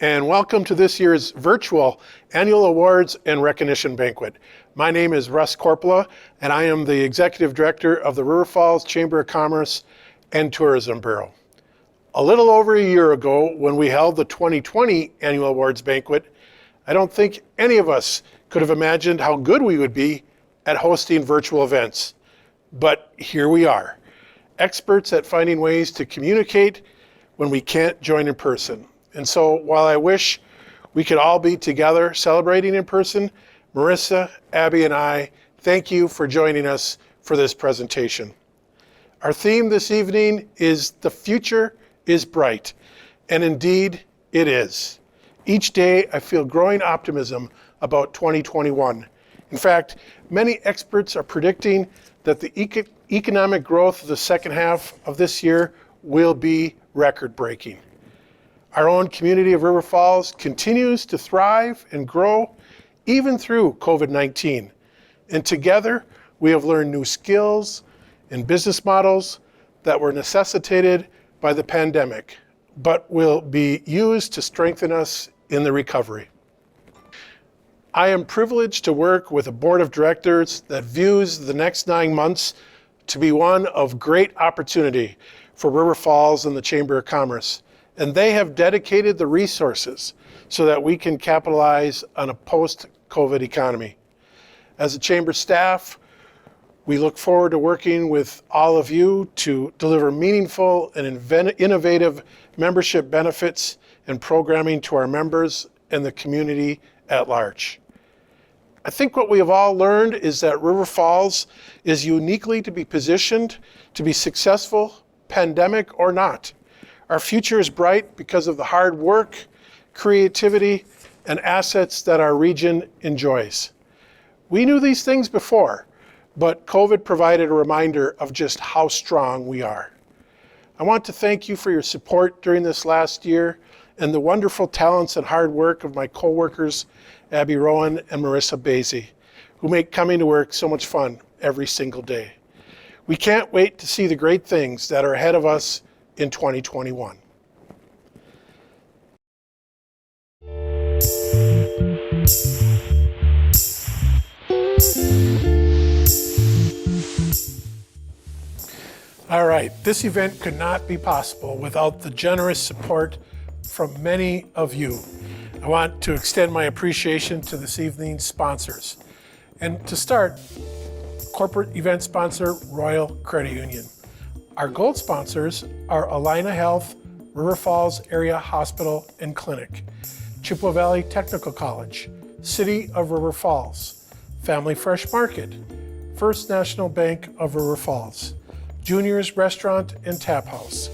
and welcome to this year's virtual Annual Awards and Recognition Banquet. My name is Russ Korpela, and I am the Executive Director of the River Falls Chamber of Commerce and Tourism Bureau. A little over a year ago, when we held the 2020 Annual Awards Banquet, I don't think any of us could have imagined how good we would be at hosting virtual events. But here we are, experts at finding ways to communicate when we can't join in person. And so while I wish we could all be together celebrating in person, Marissa, Abby, and I thank you for joining us for this presentation. Our theme this evening is "The Future is Bright," and indeed it is. Each day I feel growing optimism about 2021. In fact, many experts are predicting that the economic growth of the second half of this year will be record-breaking. Our own community of River Falls continues to thrive and grow even through COVID-19. And together, we have learned new skills and business models that were necessitated by the pandemic, but will be used to strengthen us in the recovery. I am privileged to work with a board of directors that views the next 9 months to be one of great opportunity for River Falls and the Chamber of Commerce. And they have dedicated the resources so that we can capitalize on a post-COVID economy. As a Chamber staff, we look forward to working with all of you to deliver meaningful and innovative membership benefits and programming to our members and the community at large. I think what we have all learned is that River Falls is uniquely to be positioned to be successful, pandemic or not. Our future is bright because of the hard work, creativity, and assets that our region enjoys. We knew these things before, but COVID provided a reminder of just how strong we are. I want to thank you for your support during this last year and the wonderful talents and hard work of my coworkers, Abby Rowan and Marissa Basie, who make coming to work so much fun every single day. We can't wait to see the great things that are ahead of us in 2021. All right, this event could not be possible without the generous support from many of you. I want to extend my appreciation to this evening's sponsors. And to start, corporate event sponsor, Royal Credit Union. Our gold sponsors are Allina Health, River Falls Area Hospital and Clinic, Chippewa Valley Technical College, City of River Falls, Family Fresh Market, First National Bank of River Falls, Junior's Restaurant and Tap House,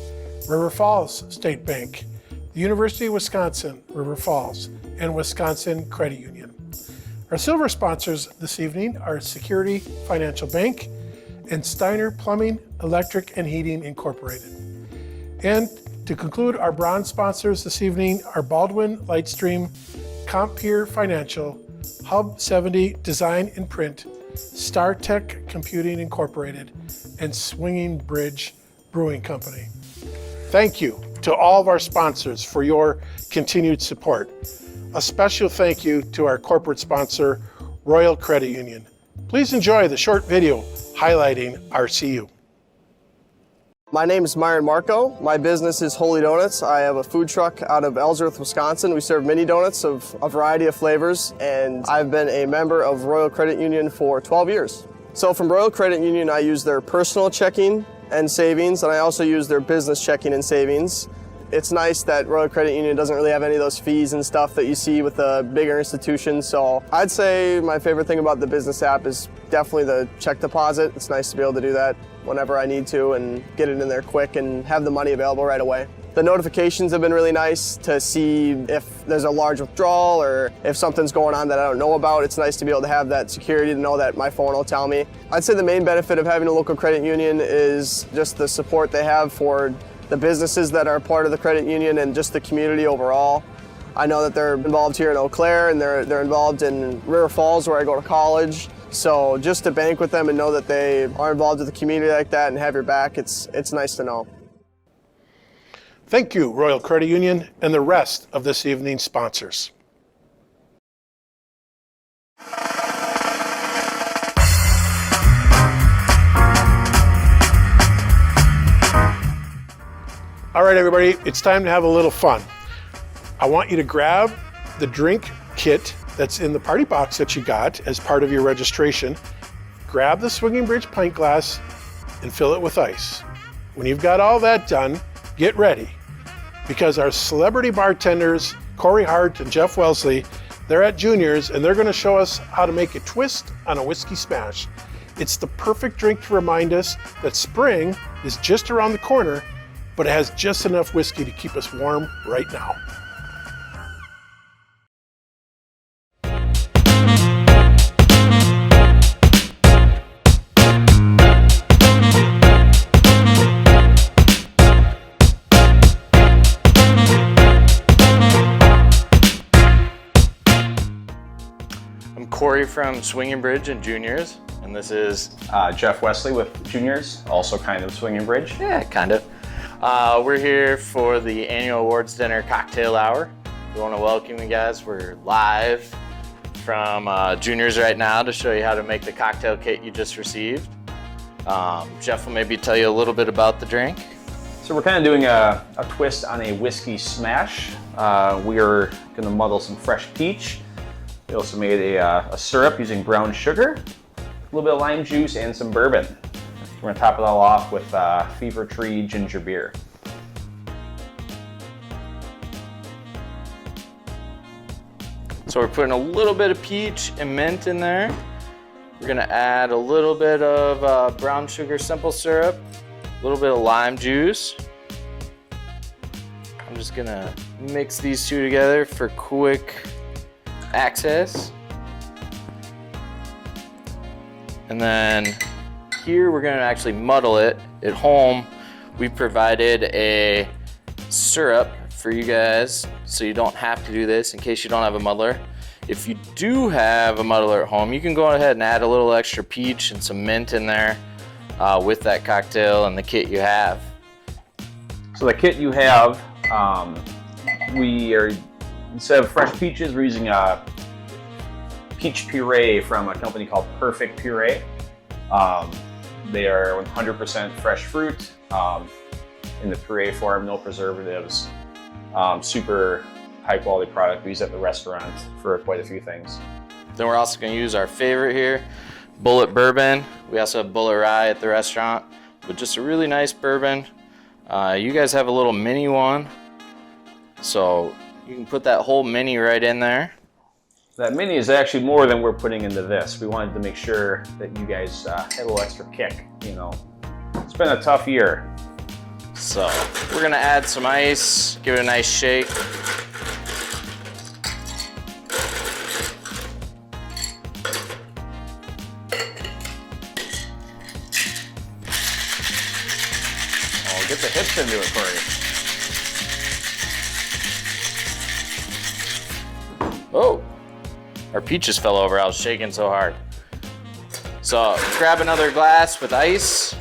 River Falls State Bank, the University of Wisconsin, River Falls, and Wisconsin Credit Union. Our silver sponsors this evening are Security Financial Bank and Steiner Plumbing, Electric and Heating Incorporated. And to conclude, our bronze sponsors this evening are Baldwin Lightstream, Compeer Financial, Hub 70 Design and Print, StarTech Computing Incorporated, and Swinging Bridge Brewing Company. Thank you to all of our sponsors for your continued support. A special thank you to our corporate sponsor, Royal Credit Union. Please enjoy the short video highlighting RCU. My name is Myron Marco. My business is Holy Donuts. I have a food truck out of Ellsworth, Wisconsin. We serve mini donuts of a variety of flavors, and I've been a member of Royal Credit Union for 12 years. So from Royal Credit Union, I use their personal checking and savings, and I also use their business checking and savings. It's nice that Royal Credit Union doesn't really have any of those fees and stuff that you see with the bigger institutions. So I'd say my favorite thing about the business app is definitely the check deposit. It's nice to be able to do that whenever I need to and get it in there quick and have the money available right away. The notifications have been really nice to see if there's a large withdrawal or if something's going on that I don't know about. It's nice to be able to have that security to know that my phone will tell me. I'd say the main benefit of having a local credit union is just the support they have for the businesses that are part of the credit union and just the community overall. I know that they're involved here in Eau Claire and they're involved in River Falls where I go to college. So just to bank with them and know that they are involved with the community like that and have your back, it's nice to know. Thank you, Royal Credit Union, and the rest of this evening's sponsors. All right, everybody, it's time to have a little fun. I want you to grab the drink kit that's in the party box that you got as part of your registration. Grab the Swinging Bridge pint glass and fill it with ice. When you've got all that done, get ready, because our celebrity bartenders, Corey Hart and Jeff Wellesley, they're at Junior's and they're gonna show us how to make a twist on a whiskey smash. It's the perfect drink to remind us that spring is just around the corner, but it has just enough whiskey to keep us warm right now. I'm Corey from Swinging Bridge and Juniors, and this is Jeff Wesley with Juniors, also kind of Swinging Bridge. yeah, kind of. We're here for the annual awards dinner cocktail hour. We want to welcome you guys. We're live from Juniors right now to show you how to make the cocktail kit you just received. Jeff will maybe tell you a little bit about the drink. So we're kind of doing a twist on a whiskey smash. We are going to muddle some fresh peach. We also made a syrup using brown sugar, a little bit of lime juice, and some bourbon. We're gonna top it all off with Fever Tree ginger beer. So we're putting a little bit of peach and mint in there. We're gonna add a little bit of brown sugar simple syrup, a little bit of lime juice. I'm just gonna mix these two together for quick access. And then here we're gonna actually muddle it. At home, we provided a syrup for you guys so you don't have to do this in case you don't have a muddler. If you do have a muddler at home, you can go ahead and add a little extra peach and some mint in there with that cocktail and the kit you have. So the kit you have, we are, instead of fresh peaches, we're using a peach puree from a company called Perfect Puree. They are 100% fresh fruit in the puree form, no preservatives. Super high quality product we use at the restaurant for quite a few things. Then we're also gonna use our favorite here, Bullet Bourbon. We also have Bullet Rye at the restaurant, but just a really nice bourbon. You guys have a little mini one, so you can put that whole mini right in there. That mini is actually more than we're putting into this. We wanted to make sure that you guys had a little extra kick, you know. It's been a tough year. So we're gonna add some ice, give it a nice shake. Oh, get the hips into it, Corey. Oh, our peaches fell over. I was shaking so hard. So grab another glass with ice.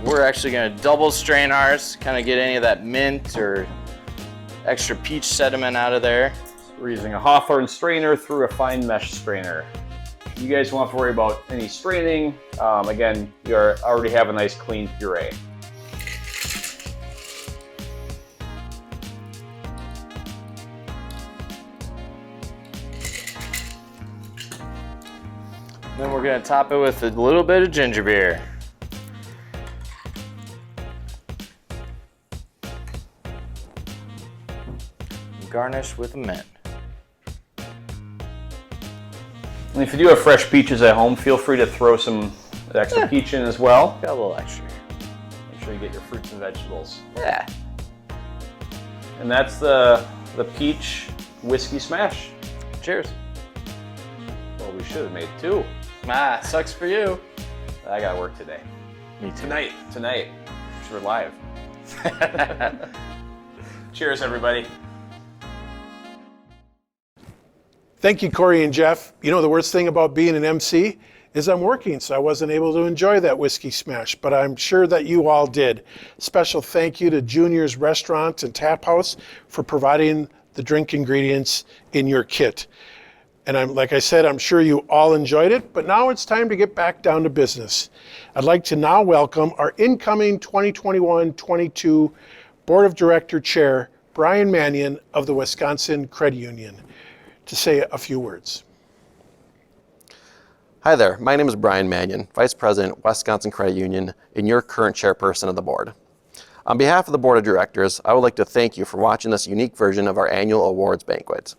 We're actually gonna double strain ours, kind of get any of that mint or extra peach sediment out of there. We're using a Hawthorne strainer through a fine mesh strainer. You guys won't have to worry about any straining. Again, you already have a nice clean puree. Then we're gonna top it with a little bit of ginger beer. Garnish with a mint. And if you do have fresh peaches at home, feel free to throw some extra peach in as well. Got a little extra. Make sure you get your fruits and vegetables. Yeah. And that's the peach whiskey smash. Cheers. Well, we should have made two. Sucks for you. I got work today. Me too. Tonight. We're live. Cheers, everybody. Thank you, Corey and Jeff. You know, the worst thing about being an MC is I'm working, so I wasn't able to enjoy that whiskey smash, but I'm sure that you all did. Special thank you to Junior's Restaurant and Tap House for providing the drink ingredients in your kit. And like I said, I'm sure you all enjoyed it, but now it's time to get back down to business. I'd like to now welcome our incoming 2021-22 Board of Director Chair, Brian Mannion of the Wisconsin Credit Union, to say a few words. Hi there, my name is Brian Mannion, Vice President, Wisconsin Credit Union, and your current chairperson of the board. On behalf of the Board of Directors, I would like to thank you for watching this unique version of our annual awards banquet.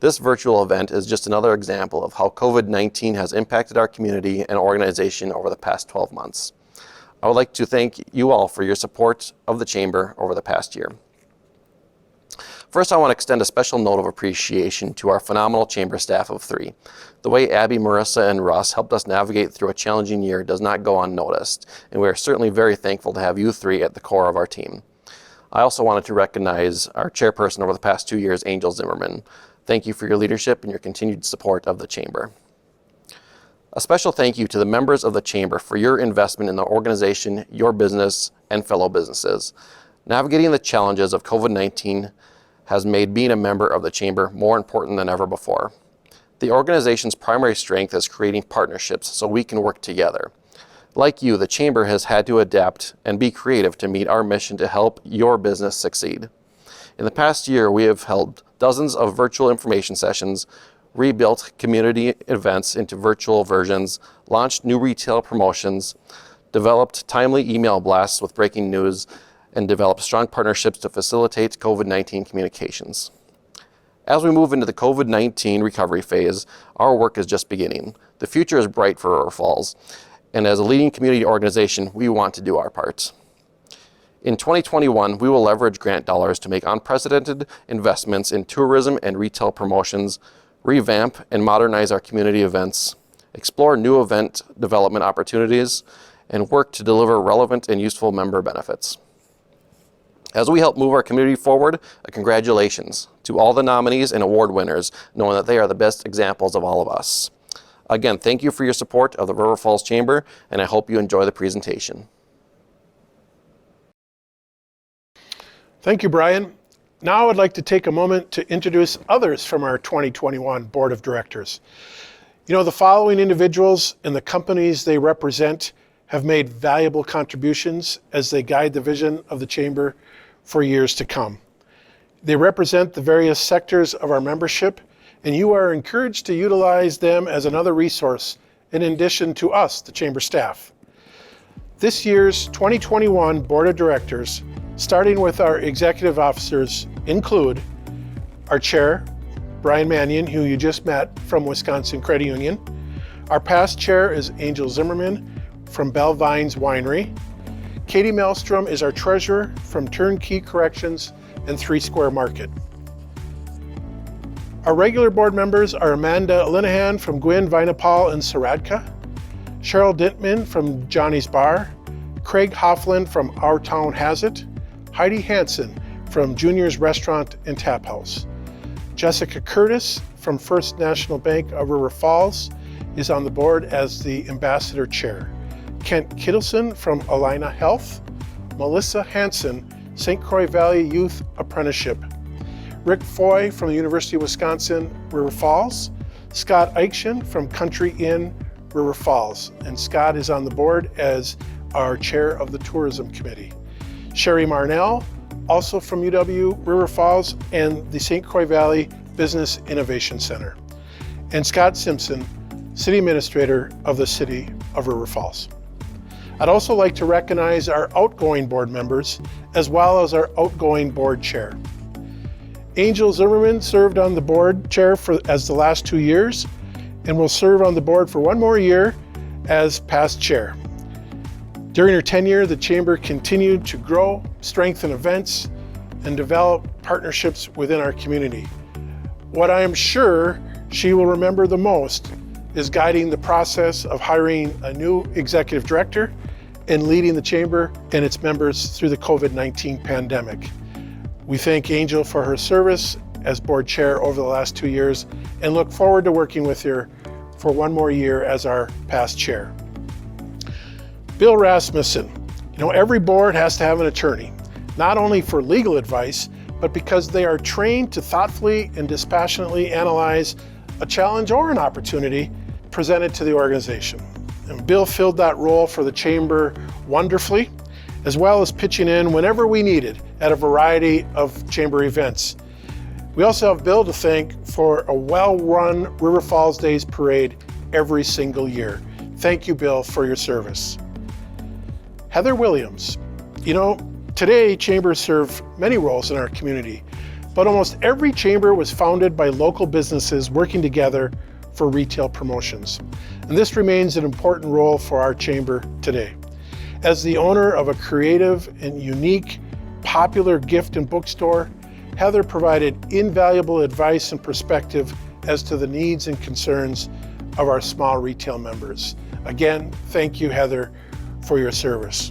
This virtual event is just another example of how COVID-19 has impacted our community and organization over the past 12 months. I would like to thank you all for your support of the Chamber over the past year. First, I want to extend a special note of appreciation to our phenomenal Chamber staff of 3. The way Abby, Marissa, and Russ helped us navigate through a challenging year does not go unnoticed, and we are certainly very thankful to have you 3 at the core of our team. I also wanted to recognize our chairperson over the past 2 years, Angel Zimmerman. Thank you for your leadership and your continued support of the Chamber. A special thank you to the members of the Chamber for your investment in the organization, your business, and fellow businesses. Navigating the challenges of COVID-19 has made being a member of the Chamber more important than ever before. The organization's primary strength is creating partnerships so we can work together. Like you, the Chamber has had to adapt and be creative to meet our mission to help your business succeed. In the past year, we have held dozens of virtual information sessions, rebuilt community events into virtual versions, launched new retail promotions, developed timely email blasts with breaking news, and develop strong partnerships to facilitate COVID-19 communications. As we move into the COVID-19 recovery phase, our work is just beginning. The future is bright for River Falls, and as a leading community organization, we want to do our part. In 2021, we will leverage grant dollars to make unprecedented investments in tourism and retail promotions, revamp and modernize our community events, explore new event development opportunities, and work to deliver relevant and useful member benefits. As we help move our community forward, congratulations to all the nominees and award winners, knowing that they are the best examples of all of us. Again, thank you for your support of the River Falls Chamber, and I hope you enjoy the presentation. Thank you, Brian. Now I'd like to take a moment to introduce others from our 2021 Board of Directors. You know, the following individuals and the companies they represent have made valuable contributions as they guide the vision of the Chamber for years to come. They represent the various sectors of our membership, and you are encouraged to utilize them as another resource in addition to us, the Chamber staff. This year's 2021 Board of Directors, starting with our executive officers, include our Chair, Brian Mannion, who you just met from Wisconsin Credit Union. Our past Chair is Angel Zimmerman from Bell Vines Winery. Katie Maelstrom is our Treasurer from Turnkey Corrections and 3 Square Market. Our regular board members are Amanda Linehan from Gwynn, Vinopal, and Saradka, Cheryl Dintman from Johnny's Bar, Craig Hoffland from Our Town Has It, Heidi Hansen from Junior's Restaurant and Tap House. Jessica Curtis from First National Bank of River Falls is on the board as the Ambassador Chair. Kent Kittleson from Alina Health, Melissa Hansen, St. Croix Valley Youth Apprenticeship, Rick Foy from the University of Wisconsin, River Falls, Scott Eichchen from Country Inn, River Falls, and Scott is on the board as our Chair of the Tourism Committee. Sherry Marnell, also from UW River Falls and the St. Croix Valley Business Innovation Center, and Scott Simpson, City Administrator of the City of River Falls. I'd also like to recognize our outgoing board members, as well as our outgoing board chair. Angel Zimmerman served on the board chair as the last 2 years, and will serve on the board for 1 more year as past chair. During her tenure, the Chamber continued to grow, strengthen events, and develop partnerships within our community. What I am sure she will remember the most is guiding the process of hiring a new executive director and leading the Chamber and its members through the COVID-19 pandemic. We thank Angel for her service as board chair over the last 2 years and look forward to working with her for one more year as our past chair. Bill Rasmussen. You know, every board has to have an attorney, not only for legal advice, but because they are trained to thoughtfully and dispassionately analyze a challenge or an opportunity presented to the organization. And Bill filled that role for the chamber wonderfully, as well as pitching in whenever we needed at a variety of chamber events. We also have Bill to thank for a well-run River Falls Days parade every single year. Thank you, Bill, for your service. Heather Williams. You know, today chambers serve many roles in our community, but almost every chamber was founded by local businesses working together for retail promotions. And this remains an important role for our chamber today. As the owner of a creative and unique, popular gift and bookstore, Heather provided invaluable advice and perspective as to the needs and concerns of our small retail members. Again, thank you, Heather, for your service.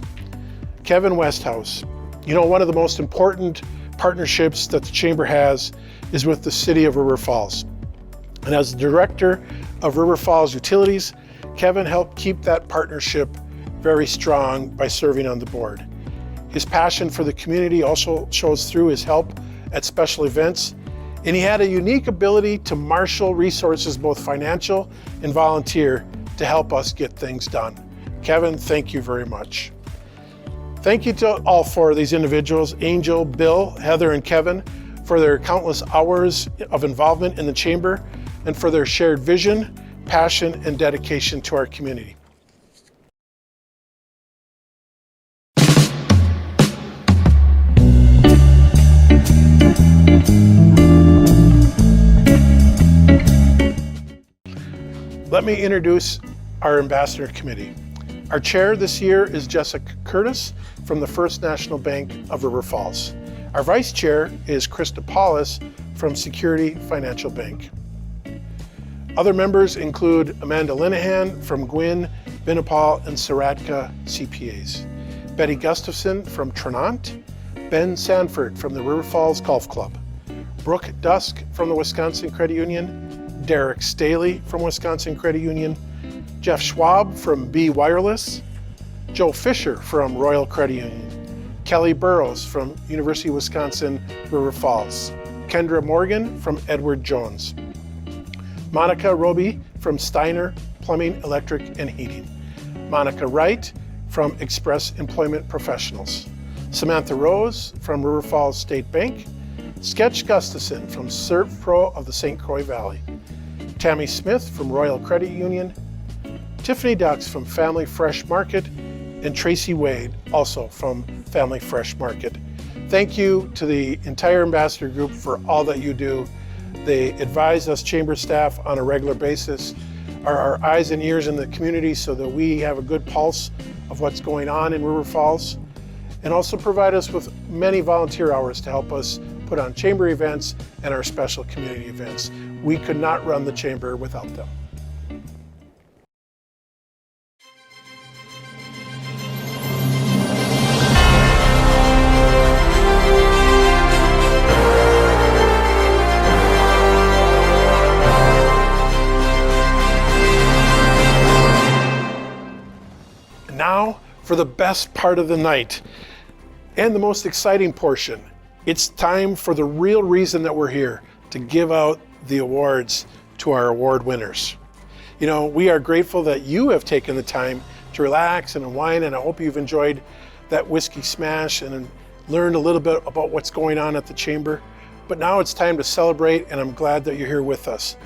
Kevin Westhouse. You know, one of the most important partnerships that the chamber has is with the city of River Falls. And as the director of River Falls Utilities, Kevin helped keep that partnership very strong by serving on the board. His passion for the community also shows through his help at special events, and he had a unique ability to marshal resources, both financial and volunteer, to help us get things done. Kevin, thank you very much. Thank you to all four of these individuals, Angel, Bill, Heather, and Kevin, for their countless hours of involvement in the chamber and for their shared vision, passion, and dedication to our community. Let me introduce our Ambassador Committee. Our chair this year is Jessica Curtis from the First National Bank of River Falls. Our vice chair is Krista Paulus from Security Financial Bank. Other members include Amanda Linehan from Gwynn, Binnapal, and Saratka CPAs, Betty Gustafson from Trenant, Ben Sanford from the River Falls Golf Club, Brooke Dusk from the Wisconsin Credit Union, Derek Staley from Wisconsin Credit Union, Jeff Schwab from B Wireless, Joe Fisher from Royal Credit Union, Kelly Burrows from University of Wisconsin River Falls, Kendra Morgan from Edward Jones, Monica Roby from Steiner Plumbing, Electric, and Heating, Monica Wright from Express Employment Professionals, Samantha Rose from River Falls State Bank, Sketch Gustafson from ServPro of the St. Croix Valley, Tammy Smith from Royal Credit Union, Tiffany Dux from Family Fresh Market, and Tracy Wade, also from Family Fresh Market. Thank you to the entire Ambassador Group for all that you do. They advise us chamber staff on a regular basis, are our eyes and ears in the community so that we have a good pulse of what's going on in River Falls, and also provide us with many volunteer hours to help us put on chamber events and our special community events. We could not run the chamber without them. Now for the best part of the night and the most exciting portion. It's time for the real reason that we're here, to give out the awards to our award winners. You know, we are grateful that you have taken the time to relax and unwind, and I hope you've enjoyed that whiskey smash and learned a little bit about what's going on at the chamber. But now it's time to celebrate, and I'm glad that you're here with us.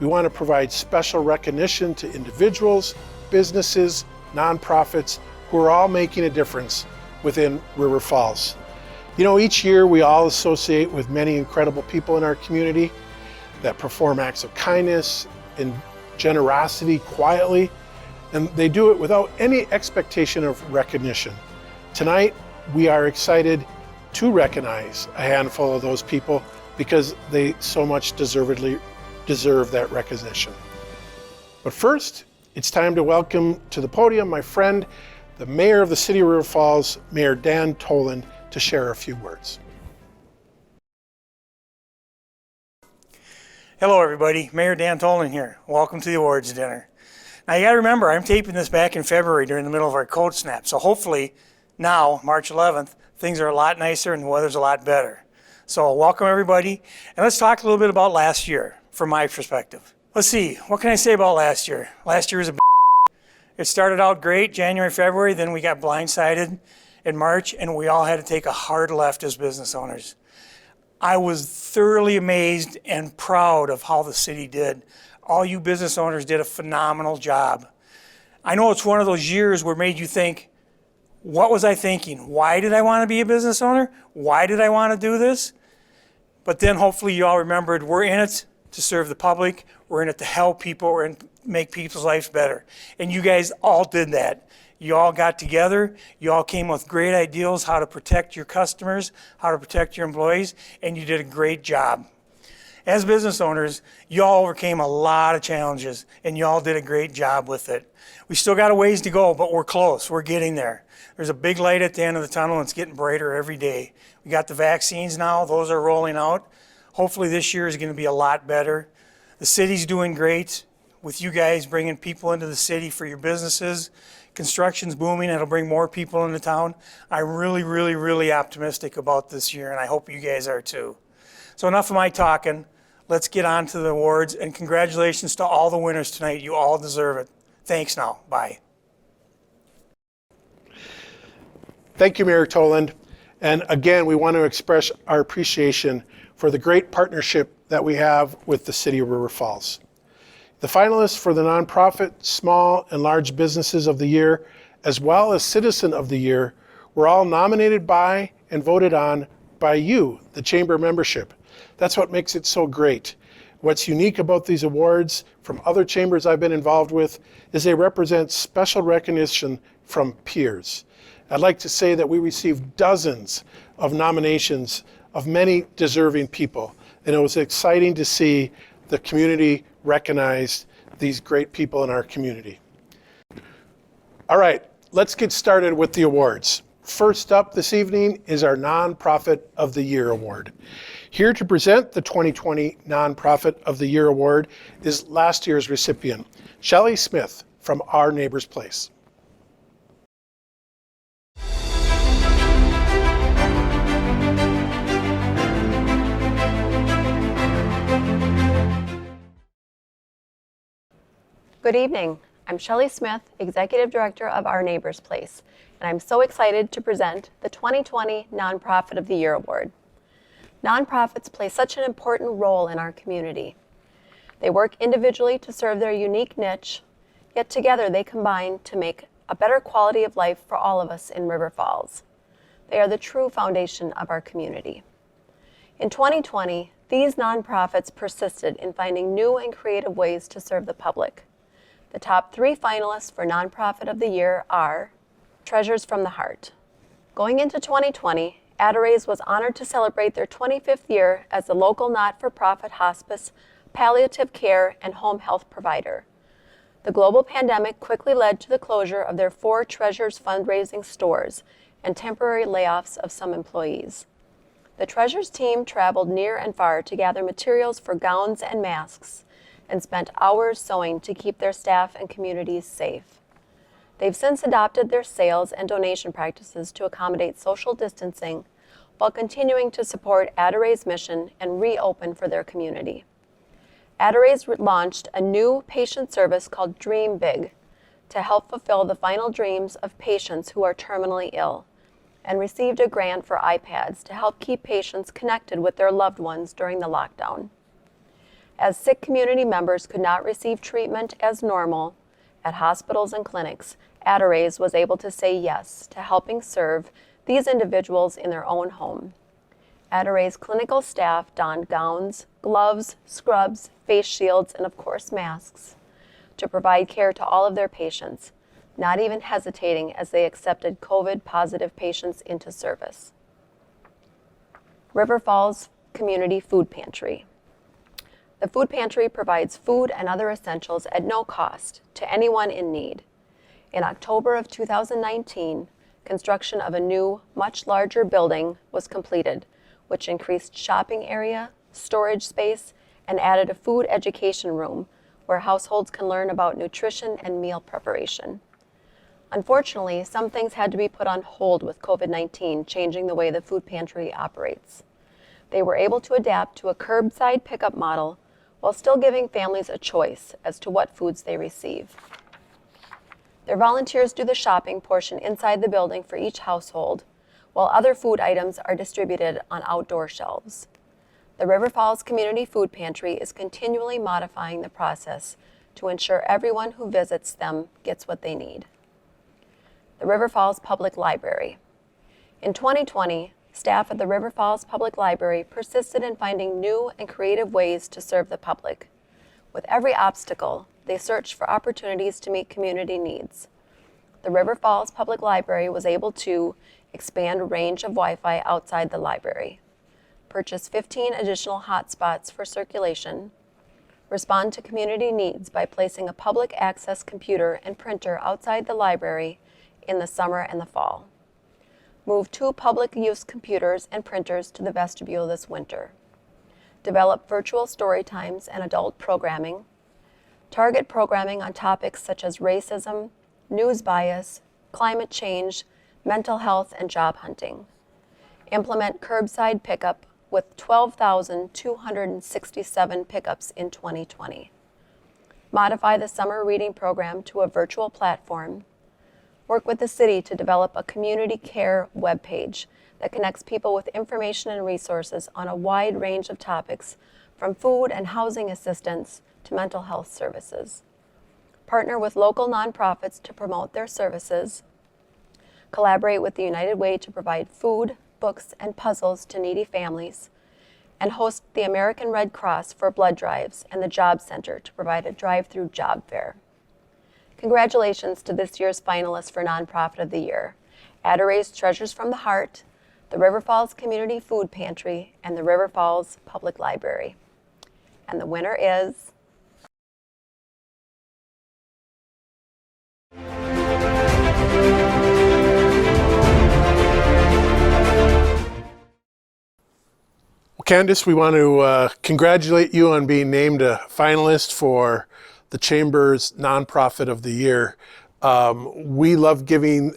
We want to provide special recognition to individuals, businesses, nonprofits who are all making a difference within River Falls. You know, each year we all associate with many incredible people in our community that perform acts of kindness and generosity quietly, and they do it without any expectation of recognition. Tonight, we are excited to recognize a handful of those people because they so much deservedly deserve that recognition. But first, it's time to welcome to the podium my friend, the Mayor of the City of River Falls, Mayor Dan Toland, to share a few words. Hello everybody, Mayor Dan Tolan here. Welcome to the awards dinner. Now you gotta remember, I'm taping this back in February during the middle of our cold snap. So hopefully now, March 11th, things are a lot nicer and the weather's a lot better. So welcome everybody. And let's talk a little bit about last year from my perspective. Let's see, what can I say about last year? Last year was it started out great, January, February, then we got blindsided in March and we all had to take a hard left as business owners. I was thoroughly amazed and proud of how the city did. All you business owners did a phenomenal job. I know it's one of those years where it made you think, what was I thinking? Why did I want to be a business owner? Why did I want to do this? But then hopefully you all remembered we're in it to serve the public. We're in it to help people. We're in to make people's lives better. And you guys all did that. You all got together. You all came with great ideas how to protect your customers, how to protect your employees, and you did a great job. As business owners, you all overcame a lot of challenges and you all did a great job with it. We still got a ways to go, but we're close. We're getting there. There's a big light at the end of the tunnel and it's getting brighter every day. We got the vaccines now. Those are rolling out. Hopefully this year is going to be a lot better. The city's doing great with you guys bringing people into the city for your businesses. Construction's booming. It'll bring more people into town. I'm really optimistic about this year and I hope you guys are too. So enough of my talking. Let's get on to the awards, and congratulations to all the winners tonight. You all deserve it. Thanks now. Bye. Thank you, Mayor Toland. And again, we want to express our appreciation for the great partnership that we have with the City of River Falls. The finalists for the Nonprofit, Small and Large Businesses of the Year, as well as Citizen of the Year, were all nominated by and voted on by you, the Chamber membership. That's what makes it so great. What's unique about these awards from other chambers I've been involved with is they represent special recognition from peers. I'd like to say that we received dozens of nominations of many deserving people, and it was exciting to see the community recognize these great people in our community. All right, let's get started with the awards. First up this evening is our Nonprofit of the Year Award. Here to present the 2020 Nonprofit of the Year Award is last year's recipient, Shelley Smith from Our Neighbor's Place. Good evening. I'm Shelley Smith, Executive Director of Our Neighbor's Place, and I'm so excited to present the 2020 Nonprofit of the Year Award. Nonprofits play such an important role in our community. They work individually to serve their unique niche, yet together they combine to make a better quality of life for all of us in River Falls. They are the true foundation of our community. In 2020, these nonprofits persisted in finding new and creative ways to serve the public. The top 3 finalists for Nonprofit of the Year are Treasures from the Heart. Going into 2020, Adorays was honored to celebrate their 25th year as a local not-for-profit hospice, palliative care, and home health provider. The global pandemic quickly led to the closure of their 4 Treasures fundraising stores and temporary layoffs of some employees. The Treasures team traveled near and far to gather materials for gowns and masks and spent hours sewing to keep their staff and communities safe. They've since adopted their sales and donation practices to accommodate social distancing while continuing to support Adorays' mission and reopen for their community. Adorays launched a new patient service called Dream Big to help fulfill the final dreams of patients who are terminally ill, and received a grant for iPads to help keep patients connected with their loved ones during the lockdown. As sick community members could not receive treatment as normal at hospitals and clinics, Adorays was able to say yes to helping serve these individuals in their own home. Adorays clinical staff donned gowns, gloves, scrubs, face shields, and of course masks to provide care to all of their patients, not even hesitating as they accepted COVID-positive patients into service. River Falls Community Food Pantry. The food pantry provides food and other essentials at no cost to anyone in need. In October of 2019, construction of a new, much larger building was completed, which increased shopping area, storage space, and added a food education room where households can learn about nutrition and meal preparation. Unfortunately, some things had to be put on hold with COVID-19 changing the way the food pantry operates. They were able to adapt to a curbside pickup model while still giving families a choice as to what foods they receive. Their volunteers do the shopping portion inside the building for each household, while other food items are distributed on outdoor shelves. The River Falls Community Food Pantry is continually modifying the process to ensure everyone who visits them gets what they need. The River Falls Public Library. In 2020, staff at the River Falls Public Library persisted in finding new and creative ways to serve the public. With every obstacle, they searched for opportunities to meet community needs. The River Falls Public Library was able to expand a range of Wi-Fi outside the library, purchase 15 additional hotspots for circulation, respond to community needs by placing a public access computer and printer outside the library in the summer and the fall, move 2 public use computers and printers to the vestibule this winter, develop virtual story times and adult programming, target programming on topics such as racism, news bias, climate change, mental health, and job hunting, implement curbside pickup with 12,267 pickups in 2020, modify the summer reading program to a virtual platform, work with the city to develop a community care webpage that connects people with information and resources on a wide range of topics from food and housing assistance to mental health services, partner with local nonprofits to promote their services, collaborate with the United Way to provide food, books, and puzzles to needy families, and host the American Red Cross for blood drives and the Job Center to provide a drive-through job fair. Congratulations to this year's finalists for Nonprofit of the Year, Adore's Treasures from the Heart, the River Falls Community Food Pantry, and the River Falls Public Library. And the winner is... Candace, we want to congratulate you on being named a finalist for the Chamber's Nonprofit of the Year. We love giving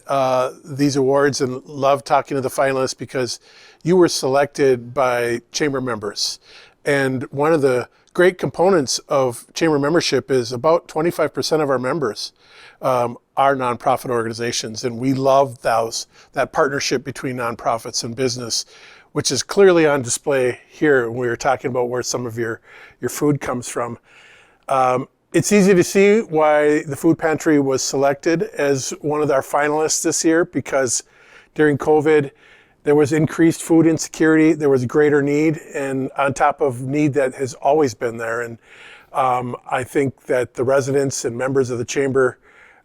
these awards and love talking to the finalists because you were selected by Chamber members. And one of the great components of Chamber membership is about 25% of our members are nonprofit organizations. And we love that partnership between nonprofits and business, which is clearly on display here when we were talking about where some of your food comes from. It's easy to see why the food pantry was selected as one of our finalists this year, because during COVID, there was increased food insecurity, there was greater need, and on top of need that has always been there. And I think that the residents and members of the Chamber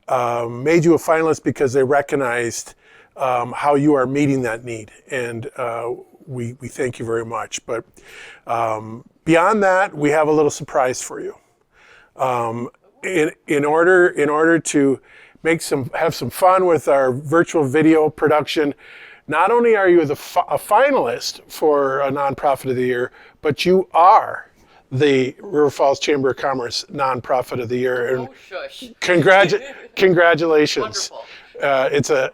made you a finalist because they recognized how you are meeting that need. And we thank you very much. But beyond that, we have a little surprise for you. In order to have some fun with our virtual video production, not only are you a finalist for a Nonprofit of the Year, but you are the River Falls Chamber of Commerce Nonprofit of the Year. And congratulations! Wonderful.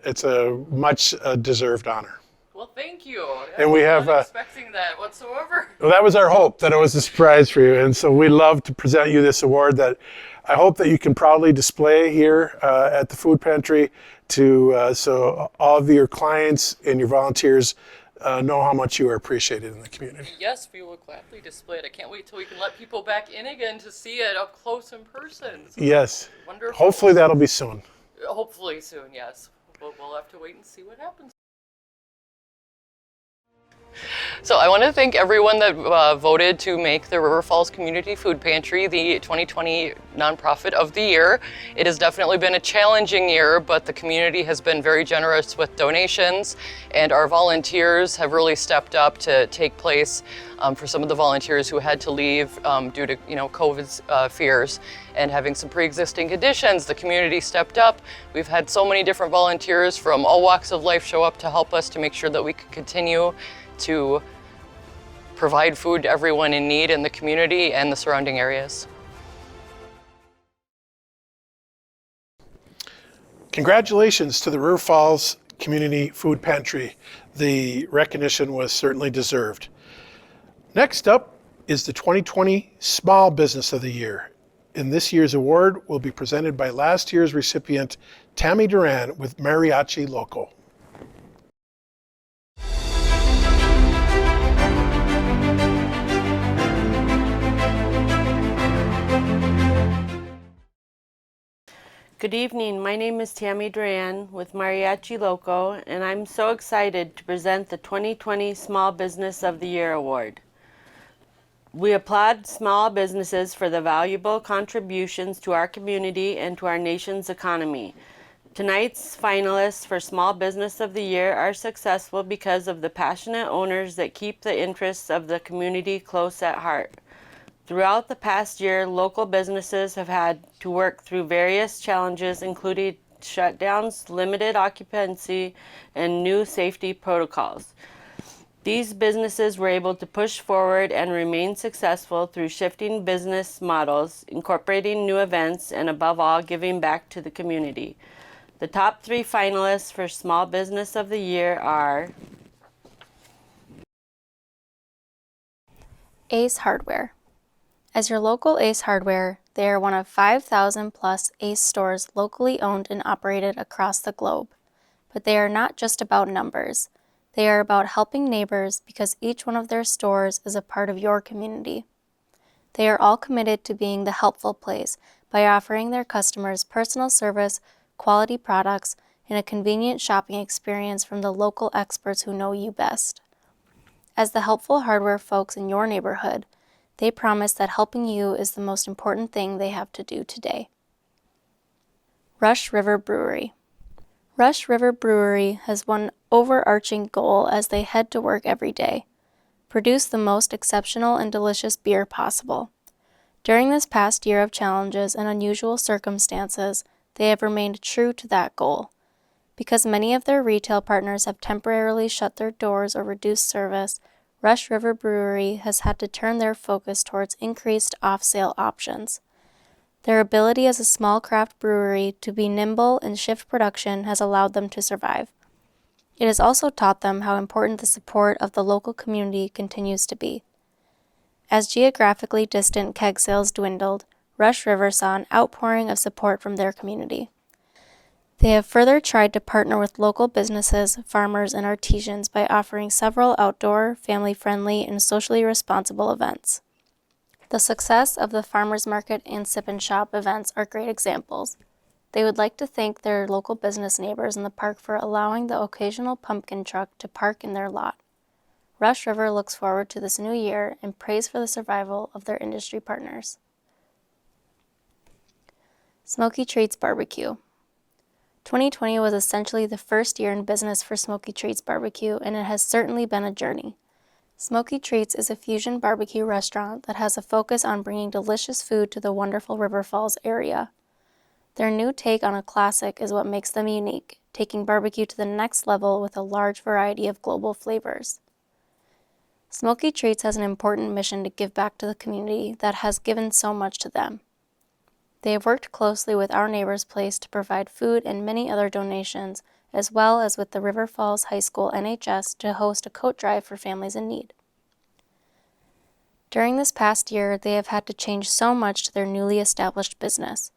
It's a much deserved honor. Well, thank you. And we have not expecting that whatsoever. Well, that was our hope, that it was a surprise for you. And so we love to present you this award that I hope that you can proudly display here at the food pantry so all of your clients and your volunteers know how much you are appreciated in the community. Yes, we will gladly display it. I can't wait till we can let people back in again to see it up close in person. So Yes. wonderful. Hopefully that'll be soon. Hopefully soon, yes. We'll have to wait and see what happens. So I want to thank everyone that voted to make the River Falls Community Food Pantry the 2020 Nonprofit of the Year. It has definitely been a challenging year, but the community has been very generous with donations, and our volunteers have really stepped up to take place for some of the volunteers who had to leave due to COVID's fears and having some pre-existing conditions. The community stepped up. We've had so many different volunteers from all walks of life show up to help us to make sure that we could continue to provide food to everyone in need in the community and the surrounding areas. Congratulations to the River Falls Community Food Pantry. The recognition was certainly deserved. Next up is the 2020 Small Business of the Year. And this year's award will be presented by last year's recipient, Tammy Duran with Mariachi Loco. Good evening, my name is Tammy Duran with Mariachi Loco, and I'm so excited to present the 2020 Small Business of the Year Award. We applaud small businesses for the valuable contributions to our community and to our nation's economy. Tonight's finalists for Small Business of the Year are successful because of the passionate owners that keep the interests of the community close at heart. Throughout the past year, local businesses have had to work through various challenges, including shutdowns, limited occupancy, and new safety protocols. These businesses were able to push forward and remain successful through shifting business models, incorporating new events, and above all, giving back to the community. The top 3 finalists for Small Business of the Year are Ace Hardware. As your local Ace Hardware, they are one of 5,000 plus Ace stores locally owned and operated across the globe. But they are not just about numbers. They are about helping neighbors because each one of their stores is a part of your community. They are all committed to being the helpful place by offering their customers personal service, quality products, and a convenient shopping experience from the local experts who know you best. As the helpful hardware folks in your neighborhood, they promise that helping you is the most important thing they have to do today. Rush River Brewery. Rush River Brewery has one overarching goal as they head to work every day: produce the most exceptional and delicious beer possible. During this past year of challenges and unusual circumstances, they have remained true to that goal. Because many of their retail partners have temporarily shut their doors or reduced service, Rush River Brewery has had to turn their focus towards increased off-sale options. Their ability as a small craft brewery to be nimble and shift production has allowed them to survive. It has also taught them how important the support of the local community continues to be. As geographically distant keg sales dwindled, Rush River saw an outpouring of support from their community. They have further tried to partner with local businesses, farmers, and artisans by offering several outdoor, family-friendly, and socially responsible events. The success of the Farmers Market and Sip and Shop events are great examples. They would like to thank their local business neighbors in the park for allowing the occasional pumpkin truck to park in their lot. Rush River looks forward to this new year and prays for the survival of their industry partners. Smoky Treats Barbecue. 2020 was essentially the first year in business for Smoky Treats Barbecue, and it has certainly been a journey. Smoky Treats is a fusion barbecue restaurant that has a focus on bringing delicious food to the wonderful River Falls area. Their new take on a classic is what makes them unique, taking barbecue to the next level with a large variety of global flavors. Smoky Treats has an important mission to give back to the community that has given so much to them. They have worked closely with Our Neighbor's Place to provide food and many other donations, as well as with the River Falls High School NHS to host a coat drive for families in need. During this past year, they have had to change so much to their newly established business.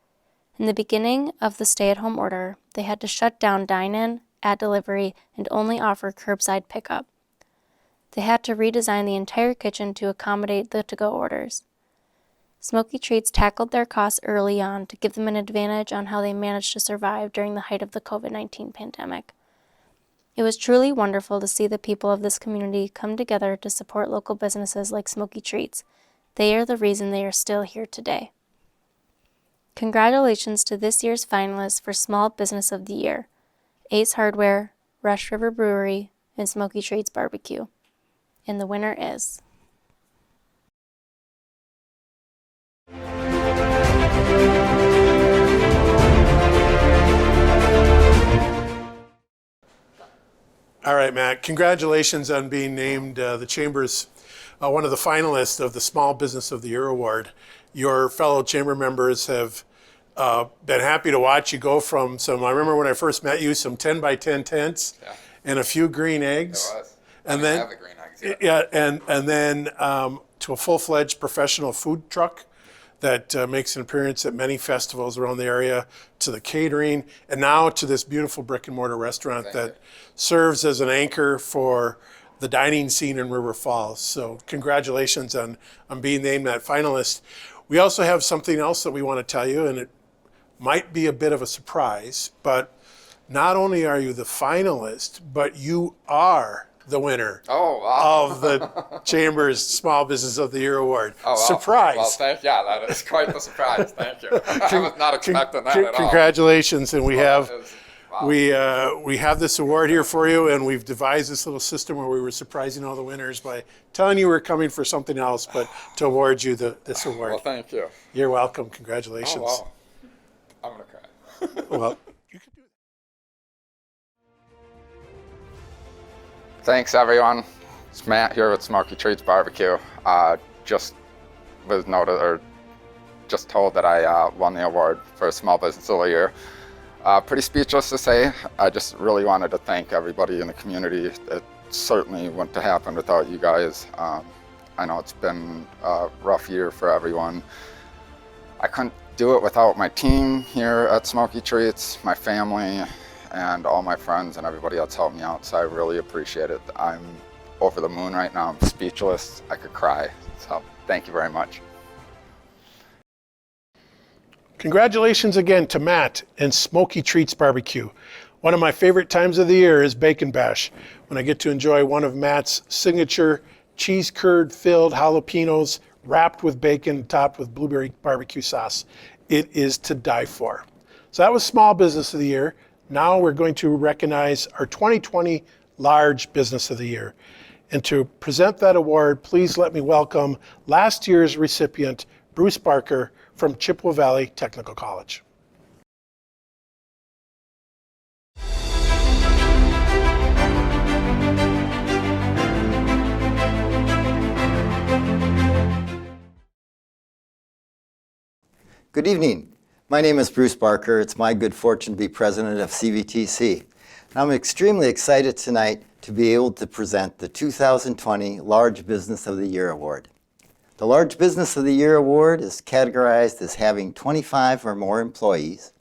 In the beginning of the stay-at-home order, they had to shut down dine-in, add delivery, and only offer curbside pickup. They had to redesign the entire kitchen to accommodate the to-go orders. Smoky Treats tackled their costs early on to give them an advantage on how they managed to survive during the height of the COVID-19 pandemic. It was truly wonderful to see the people of this community come together to support local businesses like Smoky Treats. They are the reason they are still here today. Congratulations to this year's finalists for Small Business of the Year: Ace Hardware, Rush River Brewery, and Smoky Treats Barbecue. And the winner is... All right, Matt, congratulations on being named the Chamber's one of the finalists of the Small Business of the Year Award. Your fellow chamber members have been happy to watch you go from some, I remember when I first met you, some 10 by 10 tents and a few green eggs. It was. And I then, have the green eggs yet. yeah, and then to a full-fledged professional food truck that makes an appearance at many festivals around the area, to the catering, and now to this beautiful brick and mortar restaurant that serves as an anchor for the dining scene in River Falls. So congratulations on being named that finalist. We also have something else that we want to tell you, and it might be a bit of a surprise, but not only are you the finalist, but you are the winner of the Chamber's Small Business of the Year Award. Oh, wow. Surprise. Well, that is quite the surprise. Thank you. I was not expecting that at all. Congratulations, and we have Wow. we have this award here for you, and we've devised this little system where we were surprising all the winners by telling you we're coming for something else, but to award you this award. Well, thank you. You're welcome. Congratulations. Oh, wow. I'm going to cry. Well, you can do Thanks, everyone. It's Matt here with Smoky Treats Barbecue. Just was noted, or just told that I won the award for Small Business of the Year. Pretty speechless to say. I just really wanted to thank everybody in the community. It certainly wouldn't have happened without you guys. I know it's been a rough year for everyone. I couldn't do it without my team here at Smoky Treats, my family, and all my friends and everybody else helped me out, so I really appreciate it. I'm over the moon right now. I'm speechless. I could cry. So thank you very much. Congratulations again to Matt and Smoky Treats Barbecue. One of my favorite times of the year is Bacon Bash, when I get to enjoy one of Matt's signature cheese curd filled jalapenos wrapped with bacon, topped with blueberry barbecue sauce. It is to die for. So that was Small Business of the Year. Now we're going to recognize our 2020 Large Business of the Year. And to present that award, please let me welcome last year's recipient, Bruce Barker from Chippewa Valley Technical College. Good evening. My name is Bruce Barker. It's my good fortune to be president of CVTC. I'm extremely excited tonight to be able to present the 2020 Large Business of the Year Award. The Large Business of the Year Award is categorized as having 25 or more employees.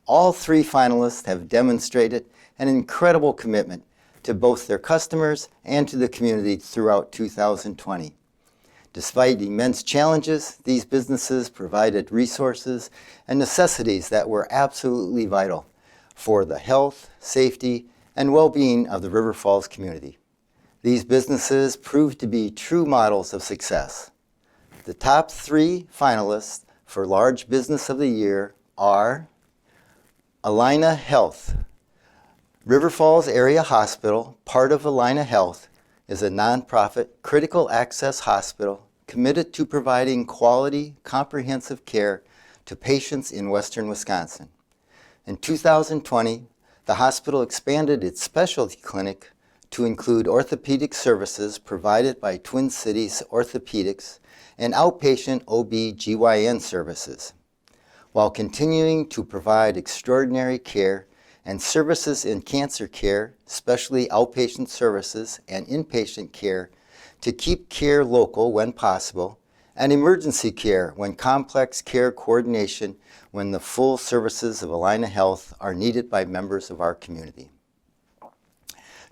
All three finalists have demonstrated an incredible commitment to both their customers and to the community throughout 2020. Despite immense challenges, these businesses provided resources and necessities that were absolutely vital for the health, safety, and well-being of the River Falls community. These businesses proved to be true models of success. The top three finalists for Large Business of the Year are Allina Health. River Falls Area Hospital, part of Allina Health, is a nonprofit critical access hospital committed to providing quality, comprehensive care to patients in western Wisconsin. In 2020, the hospital expanded its specialty clinic to include orthopedic services provided by Twin Cities Orthopedics and outpatient OB/GYN services, while continuing to provide extraordinary care and services in cancer care, especially outpatient services and inpatient care, to keep care local when possible, and emergency care when complex care coordination when the full services of Allina Health are needed by members of our community.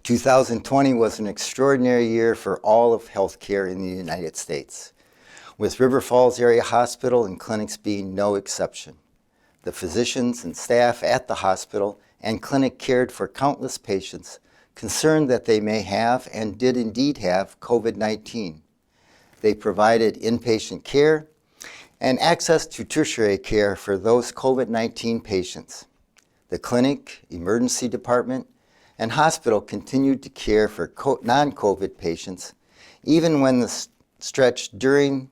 2020 was an extraordinary year for all of healthcare in the United States, with River Falls Area Hospital and clinics being no exception. The physicians and staff at the hospital and clinic cared for countless patients concerned that they may have and did indeed have COVID-19. They provided inpatient care and access to tertiary care for those COVID-19 patients. The clinic, emergency department, and hospital continued to care for non-COVID patients, even when the stretched during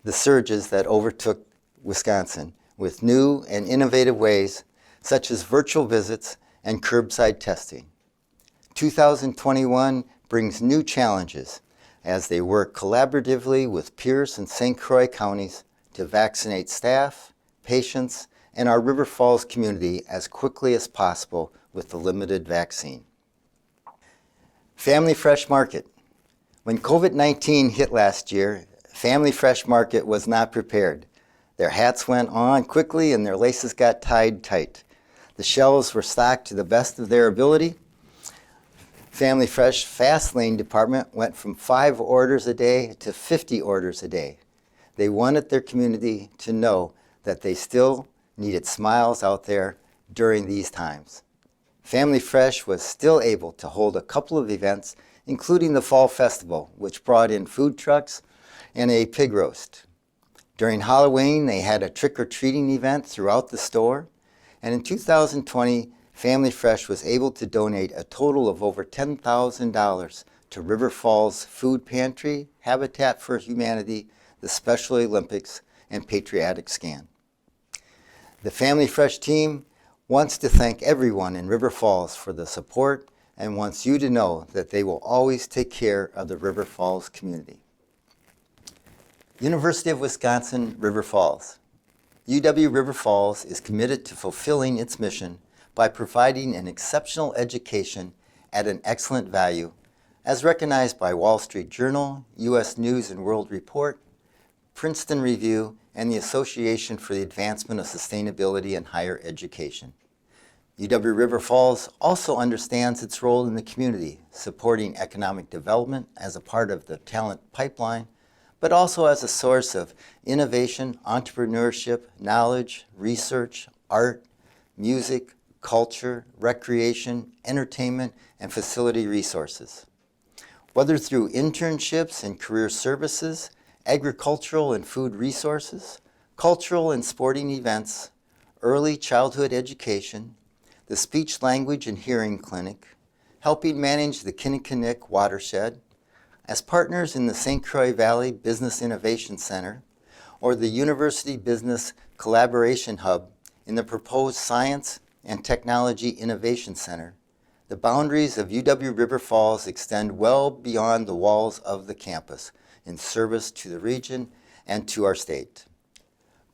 the surges that overtook Wisconsin with new and innovative ways such as virtual visits and curbside testing. 2021 brings new challenges, as they work collaboratively with Pierce and St. Croix counties to vaccinate staff, patients, and our River Falls community as quickly as possible with the limited vaccine. Family Fresh Market. When COVID-19 hit last year, Family Fresh Market was not prepared. Their hats went on quickly and their laces got tied tight. The shelves were stocked to the best of their ability. Family Fresh Fast Lane department went from 5 orders a day to 50 orders a day. They wanted their community to know that they still needed smiles out there during these times. Family Fresh was still able to hold a couple of events, including the Fall Festival, which brought in food trucks and a pig roast. During Halloween, they had a trick-or-treating event throughout the store. And in 2020, Family Fresh was able to donate a total of over $10,000 to River Falls Food Pantry, Habitat for Humanity, the Special Olympics, and Patriotic Scan. The Family Fresh team wants to thank everyone in River Falls for the support and wants you to know that they will always take care of the River Falls community. University of Wisconsin, River Falls. UW River Falls is committed to fulfilling its mission by providing an exceptional education at an excellent value, as recognized by Wall Street Journal, U.S. News and World Report, Princeton Review, and the Association for the Advancement of Sustainability in Higher Education. UW River Falls also understands its role in the community, supporting economic development as a part of the talent pipeline, but also as a source of innovation, entrepreneurship, knowledge, research, art, music, culture, recreation, entertainment, and facility resources. Whether through internships and career services, agricultural and food resources, cultural and sporting events, early childhood education, the Speech, Language, and Hearing Clinic, helping manage the Kinnickinnick watershed, as partners in the St. Croix Valley Business Innovation Center, or the University Business Collaboration Hub in the proposed Science and Technology Innovation Center, the boundaries of UW River Falls extend well beyond the walls of the campus in service to the region and to our state.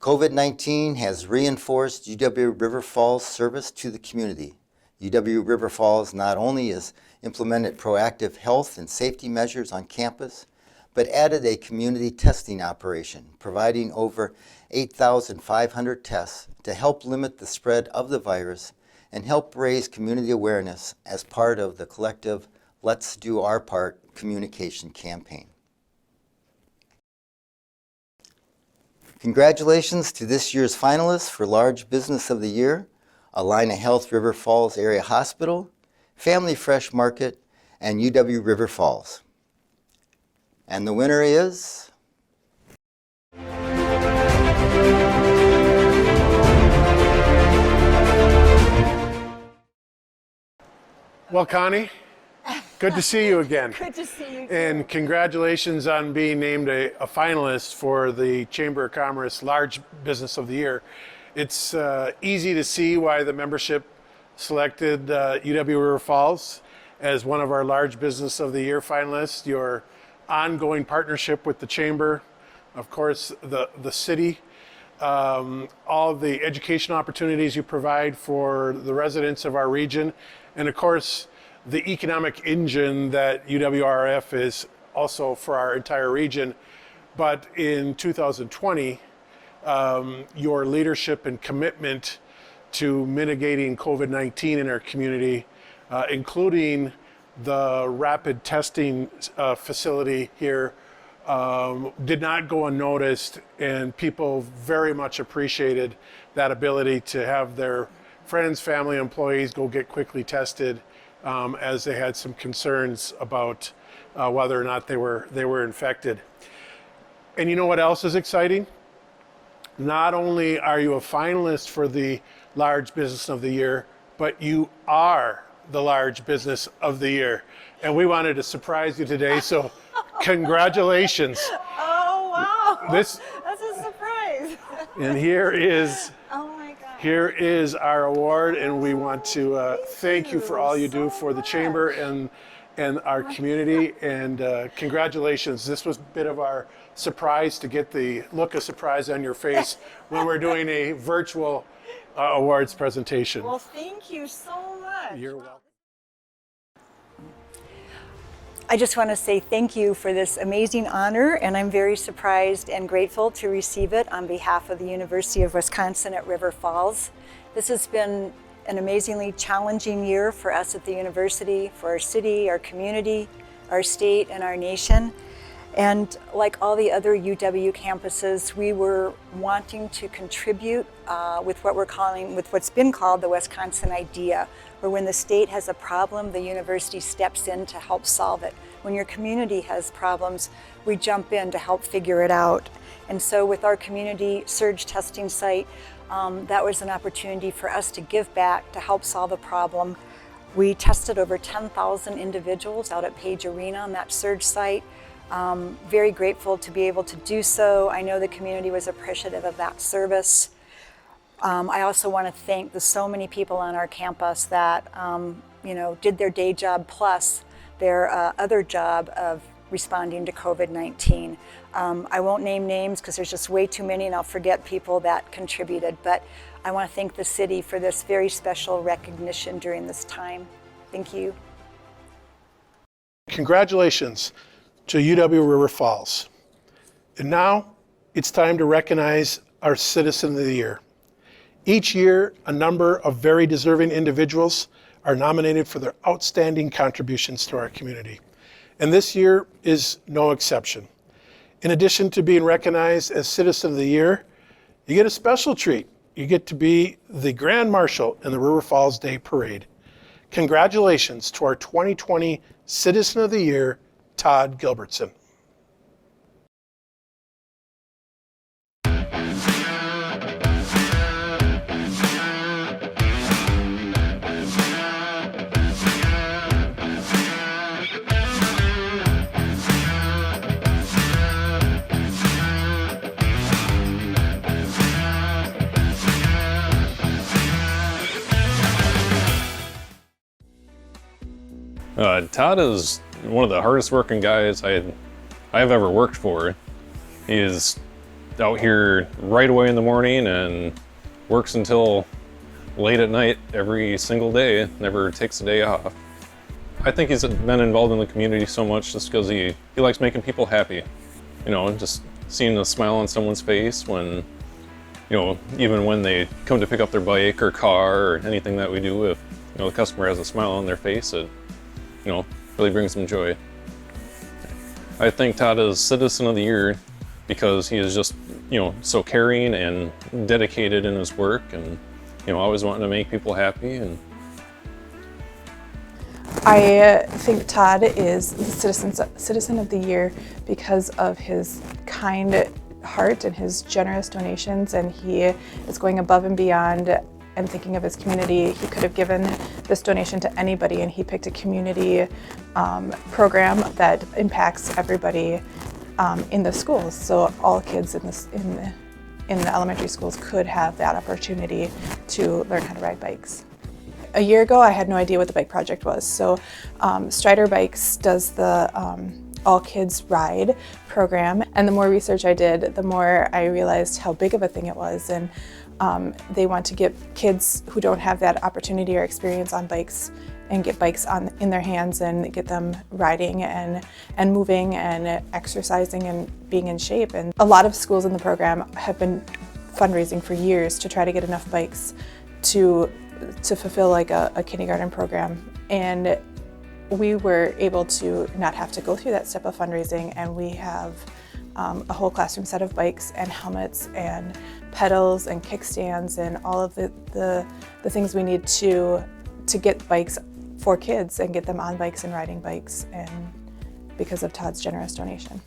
COVID-19 has reinforced UW River Falls' service to the community. UW River Falls not only has implemented proactive health and safety measures on campus, but added a community testing operation, providing over 8,500 tests to help limit the spread of the virus and help raise community awareness as part of the collective Let's Do Our Part communication campaign. Congratulations to this year's finalists for Large Business of the Year, Allina Health River Falls Area Hospital, Family Fresh Market, and UW River Falls. And the winner is... Well, Connie, good to see you again. Good to see you too. And congratulations on being named a finalist for the Chamber of Commerce Large Business of the Year. It's easy to see why the membership selected UW River Falls as one of our Large Business of the Year finalists. Your ongoing partnership with the Chamber, of course, the city, all the education opportunities you provide for the residents of our region, and of course, the economic engine that UWRF is also for our entire region. But in 2020, your leadership and commitment to mitigating COVID-19 in our community, including the rapid testing facility here, did not go unnoticed, and people very much appreciated that ability to have their friends, family, employees go get quickly tested as they had some concerns about whether or not they were infected. And you know what else is exciting? Not only are you a finalist for the Large Business of the Year, but you are the Large Business of the Year. And we wanted to surprise you today, so congratulations. Oh, wow. That's a surprise. And here is Oh my God. Here is our award, and we want to thank you for all you do for the Chamber and our community, and congratulations. This was a bit of our surprise to get the look of surprise on your face when we're doing a virtual awards presentation. Well, thank you so much. You're welcome. I just want to say thank you for this amazing honor, and I'm very surprised and grateful to receive it on behalf of the University of Wisconsin at River Falls. This has been an amazingly challenging year for us at the university, for our city, our community, our state, and our nation. And like all the other UW campuses, we were wanting to contribute with what's been called the Wisconsin idea, where when the state has a problem, the university steps in to help solve it. When your community has problems, we jump in to help figure it out. And so with our community surge testing site, that was an opportunity for us to give back, to help solve a problem. We tested over 10,000 individuals out at Page Arena on that surge site. Very grateful to be able to do so. I know the community was appreciative of that service. I also want to thank the so many people on our campus that did their day job plus their other job of responding to COVID-19. I won't name names because there's just way too many and I'll forget people that contributed, but I want to thank the city for this very special recognition during this time. Thank you. Congratulations to UW River Falls. And now it's time to recognize our Citizen of the Year. Each year, a number of very deserving individuals are nominated for their outstanding contributions to our community. And this year is no exception. In addition to being recognized as Citizen of the Year, you get a special treat. You get to be the Grand Marshal in the River Falls Day Parade. Congratulations to our 2020 Citizen of the Year, Todd Gilbertson. Todd is one of the hardest working guys I've ever worked for. He is out here right away in the morning and works until late at night every single day, never takes a day off. I think he's been involved in the community so much just because he likes making people happy. Just seeing a smile on someone's face when, even when they come to pick up their bike or car or anything that we do, if the customer has a smile on their face, it really brings them joy. I think Todd is Citizen of the Year because he is just, so caring and dedicated in his work and, always wanting to make people happy. And I think Todd is the Citizen of the Year because of his kind heart and his generous donations, and he is going above and beyond and thinking of his community. He could have given this donation to anybody, and he picked a community program that impacts everybody in the schools. So all kids in the elementary schools could have that opportunity to learn how to ride bikes. A year ago, I had no idea what the bike project was. So Strider Bikes does the All Kids Ride program, and the more research I did, the more I realized how big of a thing it was. And they want to get kids who don't have that opportunity or experience on bikes and get bikes in their hands and get them riding and moving and exercising and being in shape. And a lot of schools in the program have been fundraising for years to try to get enough bikes to fulfill like a kindergarten program. And we were able to not have to go through that step of fundraising, and we have a whole classroom set of bikes and helmets and pedals and kickstands and all of the things we need to get bikes for kids and get them on bikes and riding bikes, and because of Todd's generous donation.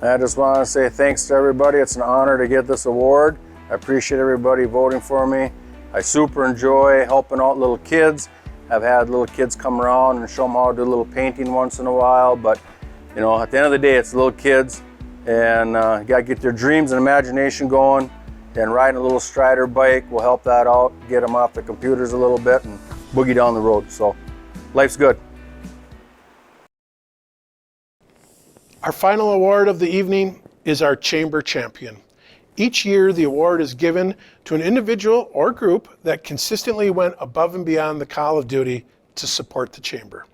I just want to say thanks to everybody. It's an honor to get this award. I appreciate everybody voting for me. I super enjoy helping out little kids. I've had little kids come around and show them how to do a little painting once in a while, but at the end of the day, it's little kids, and you gotta get their dreams and imagination going, and riding a little Strider bike will help that out, get them off the computers a little bit and boogie down the road. So life's good. Our final award of the evening is our Chamber Champion. Each year, the award is given to an individual or group that consistently went above and beyond the call of duty to support the Chamber.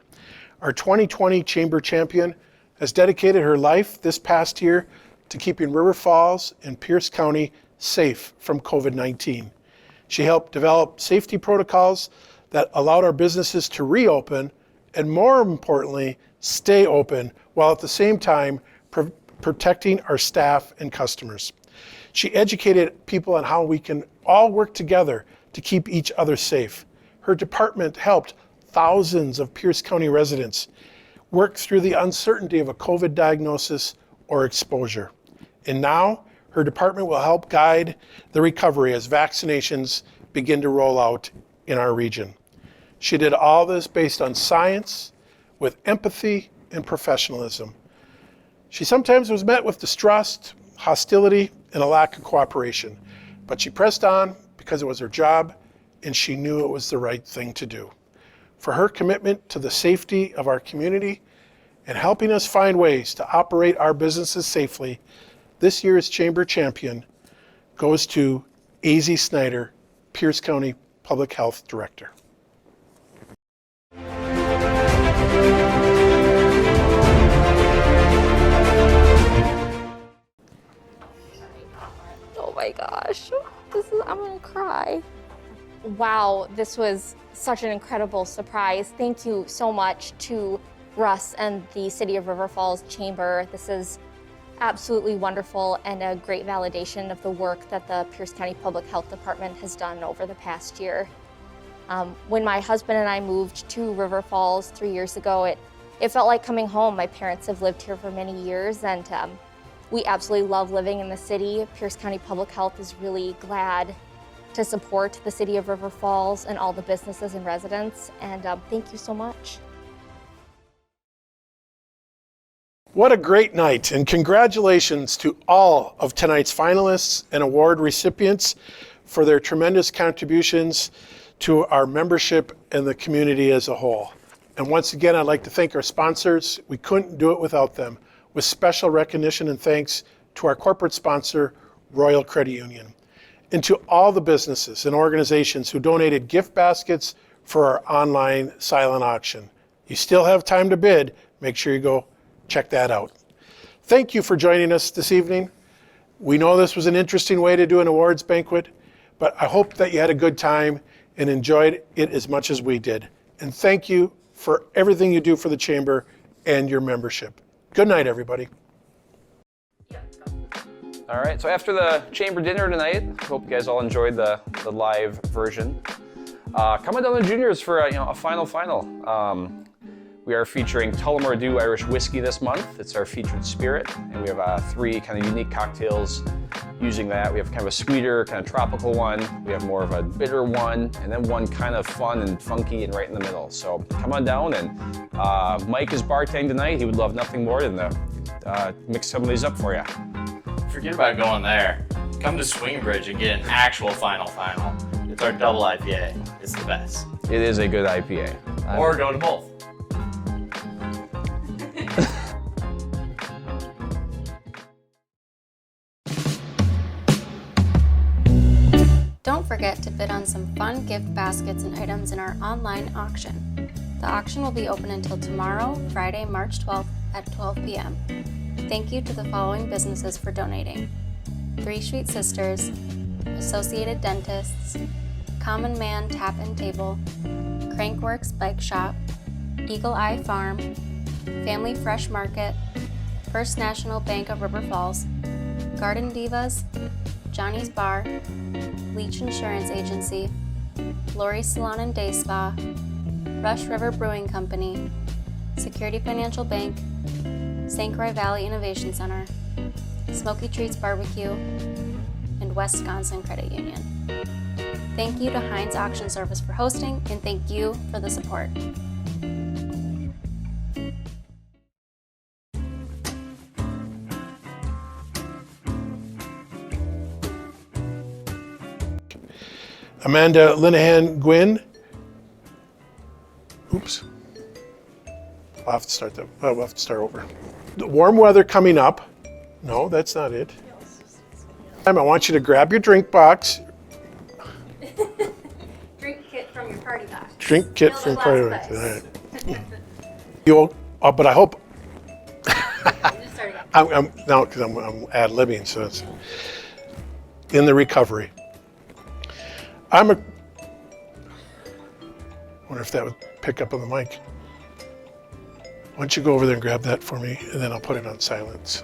Our 2020 Chamber Champion has dedicated her life this past year to keeping River Falls and Pierce County safe from COVID-19. She helped develop safety protocols that allowed our businesses to reopen and, more importantly, stay open while at the same time protecting our staff and customers. She educated people on how we can all work together to keep each other safe. Her department helped thousands of Pierce County residents work through the uncertainty of a COVID diagnosis or exposure. And now, her department will help guide the recovery as vaccinations begin to roll out in our region. She did all this based on science, with empathy and professionalism. She sometimes was met with distrust, hostility, and a lack of cooperation, but she pressed on because it was her job and she knew it was the right thing to do. For her commitment to the safety of our community and helping us find ways to operate our businesses safely, this year's Chamber Champion goes to A.Z. Snyder, Pierce County Public Health Director. Oh my gosh, I'm gonna cry. Wow, this was such an incredible surprise. Thank you so much to Russ and the City of River Falls Chamber. This is absolutely wonderful and a great validation of the work that the Pierce County Public Health Department has done over the past year. When my husband and I moved to River Falls 3 years ago, it felt like coming home. My parents have lived here for many years, and we absolutely love living in the city. Pierce County Public Health is really glad to support the City of River Falls and all the businesses and residents, and thank you so much. What a great night, and congratulations to all of tonight's finalists and award recipients for their tremendous contributions to our membership and the community as a whole. And once again, I'd like to thank our sponsors. We couldn't do it without them, with special recognition and thanks to our corporate sponsor, Royal Credit Union, and to all the businesses and organizations who donated gift baskets for our online silent auction. You still have time to bid. Make sure you go check that out. Thank you for joining us this evening. We know this was an interesting way to do an awards banquet, but I hope that you had a good time and enjoyed it as much as we did. And thank you for everything you do for the Chamber and your membership. Good night, everybody. All right, so after the Chamber dinner tonight, I hope you guys all enjoyed the live version. Come on down to Juniors for a final. We are featuring Tullamore Dew Irish Whiskey this month. It's our featured spirit, and we have 3 kind of unique cocktails using that. We have kind of a sweeter, kind of tropical one. We have more of a bitter one, and then one kind of fun and funky and right in the middle. So come on down, and Mike is bartending tonight. He would love nothing more than to mix some of these up for you. Forget about going there. Come to Swingbridge and get an actual final. It's our double IPA. It's the best. It is a good IPA. Or go to both. Don't forget to bid on some fun gift baskets and items in our online auction. The auction will be open until tomorrow, Friday, March 12th at 12 p.m. Thank you to the following businesses for donating: 3 Sweet Sisters, Associated Dentists, Common Man Tap and Table, Crankworks Bike Shop, Eagle Eye Farm, Family Fresh Market, First National Bank of River Falls, Garden Divas, Johnny's Bar, Leach Insurance Agency, Lori Salon and Day Spa, Rush River Brewing Company, Security Financial Bank, St. Croix Valley Innovation Center, Smoky Treats Barbecue, and Wisconsin Credit Union. Thank you to Heinz Auction Service for hosting, and thank you for the support. Amanda Linehan Gwynn. Oops. We'll have to start over. the warm weather coming up. No, that's not it. I want you to grab your drink box. Drink kit from your party box. Drink kit from party box. All right. You'll, but I hope. I'm now because I'm ad-libbing, so it's in the recovery. I wonder if that would pick up on the mic. Why don't you go over there and grab that for me, and then I'll put it on silence.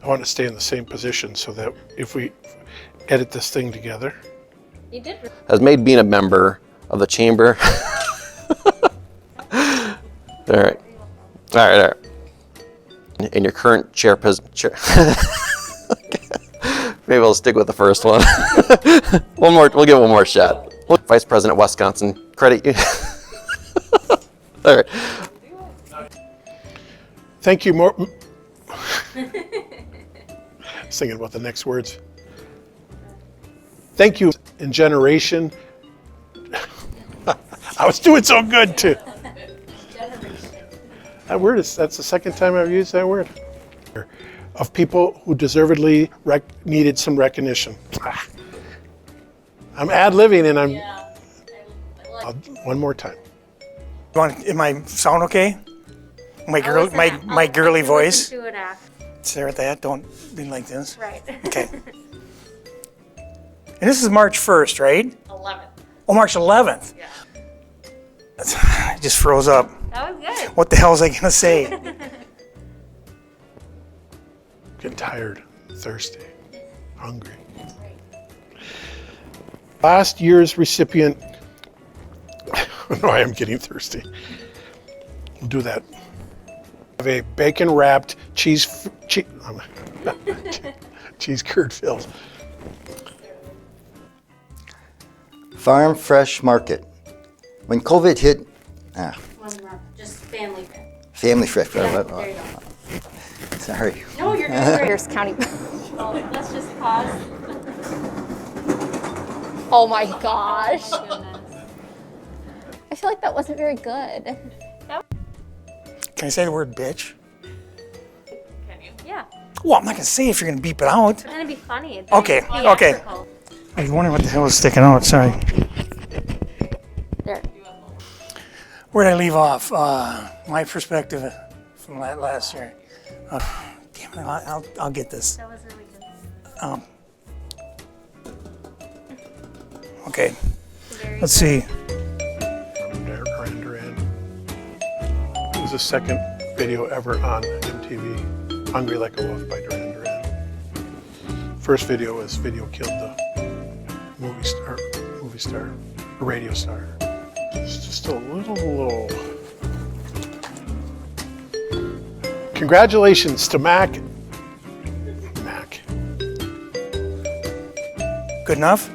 I want to stay in the same position so that if we edit this thing together. You did. Has made being a member of the chamber. All right. In your current chair maybe I'll stick with the first one. We'll give it one more shot. Vice President, Wisconsin Credit Union. All right. Thank you more. I was thinking about the next words. Thank you in generation. I was doing so good too. That word that's the second time I've used that word. Of people who deservedly needed some recognition. I'm ad-libbing and I'm, one more time. Am I sound okay? My girly voice? Stare at that, don't be like this. Right. Okay. And this is March 1st, right? 11th. Oh, March 11th? Yeah. I just froze up. That was good. What the hell was I gonna say? Getting tired, thirsty, hungry. Last year's recipient, no, I am getting thirsty. We'll do that. Have a bacon wrapped cheese curd filled. Farm Fresh Market. When COVID hit, Just family fit. Family Fresh. There you go. Sorry. No, you're doing great. Pierce County. Oh, let's just pause. Oh my gosh. I feel like that wasn't very good. Can I say the word bitch? Yeah. Well, I'm not gonna say if you're gonna beep it out. It's gonna be funny. It's Okay, gonna be okay. theatrical. I was wondering what the hell was sticking out, sorry. There. Where'd I leave off? My perspective from last year. Damn it, I'll get this. That was really good. Okay, let's see. Duran Duran. It was the second video ever on MTV. Hungry Like a Wolf by Duran Duran. First video was Video Killed the movie star, radio star. It's just a little low. Congratulations to Mac. Good enough?